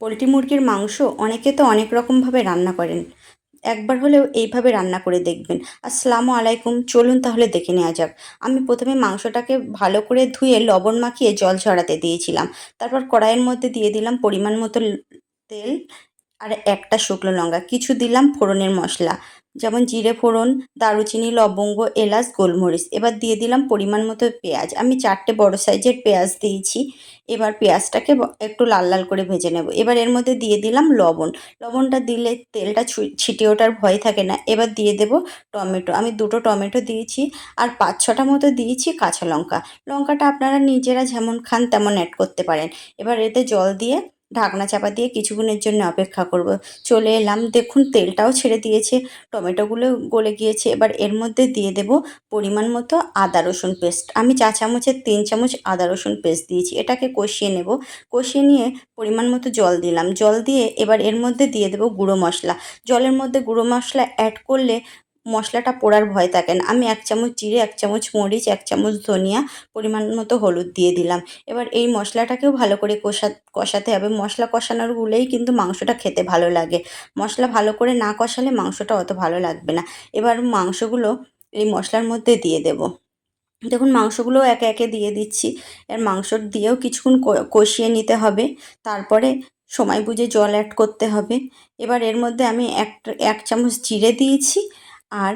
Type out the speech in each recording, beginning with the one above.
Poultry মুরগির মাংস অনেকে তো অনেক রকমভাবে রান্না করেন। একবার হলেও এইভাবে রান্না করে দেখবেন। আসসালামু আলাইকুম, চলুন তাহলে দেখে নেওয়া যাক। আমি প্রথমে মাংসটাকে ভালো করে ধুয়ে লবণ মাখিয়ে জল ঝরাতে দিয়েছিলাম। তারপর কড়াইয়ের মধ্যে দিয়ে দিলাম পরিমাণ মতো তেল আর একটা শুকনো লঙ্কা, কিছু দিলাম ফোড়নের মশলা, যেমন জিরে ফোড়ন, দারুচিনি, লবঙ্গ, এলাচ, গোলমরিচ। এবার দিয়ে দিলাম পরিমাণ মতো পেঁয়াজ, আমি 4টে বড় সাইজের পেঁয়াজ দিয়েছি। এবার পেঁয়াজটাকে একটু লাল লাল করে ভেজে নেব। এবার এর মধ্যে দিয়ে দিলাম লবণ। লবণটা দিলে তেলটা ছিটে ওঠার ভয় থাকে না। এবার দিয়ে দেব টমেটো, আমি 2টো টমেটো দিয়েছি আর 5-6টা মতো দিয়েছি কাঁচা লঙ্কা। লঙ্কাটা আপনারা নিজেরা যেমন খান তেমন অ্যাড করতে পারেন। এবার এতে জল দিয়ে ঢাকনা চাপা দিয়ে কিছুক্ষণের জন্য অপেক্ষা করব। চলে এলাম, দেখুন তেলটাও ছেড়ে দিয়েছে, টমেটোগুলো গলে গিয়েছে। এবার এর মধ্যে দিয়ে দেব পরিমাণ মতো আদা রসুন পেস্ট, আমি চা চামচের 3 চামচ আদা রসুন পেস্ট দিয়েছি। এটাকে কষিয়ে নেব। কষিয়ে নিয়ে পরিমাণ মতো জল দিলাম, জল দিয়ে এবার এর মধ্যে দিয়ে দেব গুঁড়ো মশলা। জলের মধ্যে গুঁড়ো মশলা অ্যাড করলে মশলাটা পোড়ার ভয় থাকে না। আমি 1 চামচ জিরে, 1 চামচ মরিচ, 1 চামচ ধনিয়া, পরিমাণ মতো হলুদ দিয়ে দিলাম। এবার এই মশলাটাকেও ভালো করে কষাতে হবে। মশলা কষানোর গুলেই কিন্তু মাংসটা খেতে ভালো লাগে। মশলা ভালো করে না কষালে মাংসটা অত ভালো লাগবে না। এবার মাংসগুলো এই মশলার মধ্যে দিয়ে দেব। দেখুন মাংসগুলো একে একে দিয়ে দিচ্ছি। আর মাংস দিয়েও কিছুক্ষণ কষিয়ে নিতে হবে। তারপরে সময় বুঝে জল অ্যাড করতে হবে। এবার এর মধ্যে আমি এক চামচ জিরে দিয়েছি আর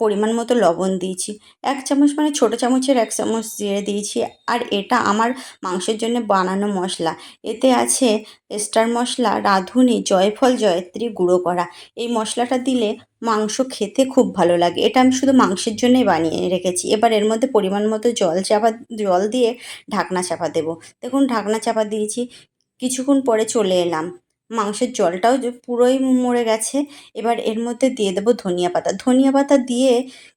পরিমাণ মতো লবণ দিয়েছি। 1 চামচ মানে ছোটো চামচের 1 চামচ জিরে দিয়েছি। আর এটা আমার মাংসের জন্য বানানো মশলা। এতে আছে স্টার মশলা, রাঁধুনি, জয়ফল, জয়িত্রী গুঁড়ো করা। এই মশলাটা দিলে মাংস খেতে খুব ভালো লাগে। এটা আমি শুধু মাংসের জন্যই বানিয়ে রেখেছি। এবার এর মধ্যে পরিমাণ মতো জল দিয়ে ঢাকনা চাপা দেব। দেখুন ঢাকনা চাপা দিয়েছি। কিছুক্ষণ পরে চলে এলাম। মাংসের জলটাও যে পুরোই মরে গেছে। এবার এর মধ্যে দিয়ে দেব ধনিয়া পাতা। ধনিয়া পাতা দিয়ে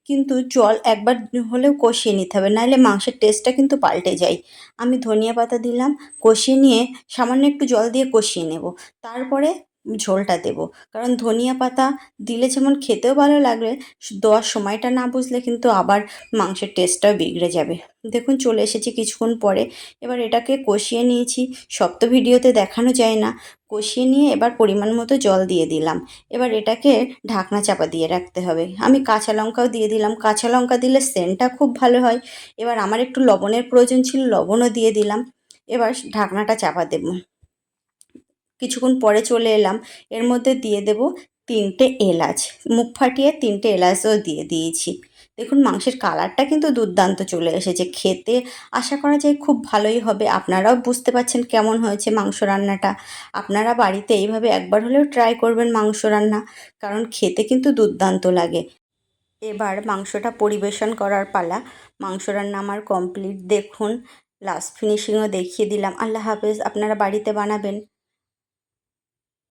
কিন্তু জল একবার হলেও কষিয়ে নিতে হবে, নাহলে মাংসের টেস্টটা কিন্তু পাল্টে যায়। আমি ধনিয়া পাতা দিলাম, কষিয়ে নিয়ে সামান্য একটু জল দিয়ে কষিয়ে নেব। তারপরে ঝোলটা দেব। কারণ ধনিয়া পাতা দিলে যেমন খেতেও ভালো লাগবে, দেওয়ার সময়টা না বুঝলে কিন্তু আবার মাংসের টেস্টটাও বিগড়ে যাবে। দেখুন চলে এসেছি কিছুক্ষণ পরে। এবার এটাকে কষিয়ে নিয়েছি। সব তো ভিডিওতে দেখানো যায় না। কষিয়ে নিয়ে এবার পরিমাণ মতো জল দিয়ে দিলাম। এবার এটাকে ঢাকনা চাপা দিয়ে রাখতে হবে। আমি কাঁচা লঙ্কাও দিয়ে দিলাম, কাঁচা লঙ্কা দিলে সেন্টটা খুব ভালো হয়। এবার আমার একটু লবণের প্রয়োজন ছিল, লবণও দিয়ে দিলাম। এবার ঢাকনাটা চাপা দেব। কিছুক্ষণ পরে চলে এলাম। এর মধ্যে দিয়ে দেব 3টে এলাচ, মুখ ফাটিয়ে 3টে এলাচও দিয়ে দিয়েছি। দেখুন মাংসের কালারটা কিন্তু দুর্দান্ত চলে এসেছে। খেতে আশা করা যায় খুব ভালোই হবে। আপনারাও বুঝতে পারছেন কেমন হয়েছে মাংস রান্নাটা। আপনারা বাড়িতে এইভাবে একবার হলেও ট্রাই করবেন মাংস রান্না, কারণ খেতে কিন্তু দুর্দান্ত লাগে। এবার মাংসটা পরিবেশন করার পালা। মাংস রান্না আমার কমপ্লিট, দেখুন লাস্ট ফিনিশিংও দেখিয়ে দিলাম। আল্লাহ হাফেজ, আপনারা বাড়িতে বানাবেন।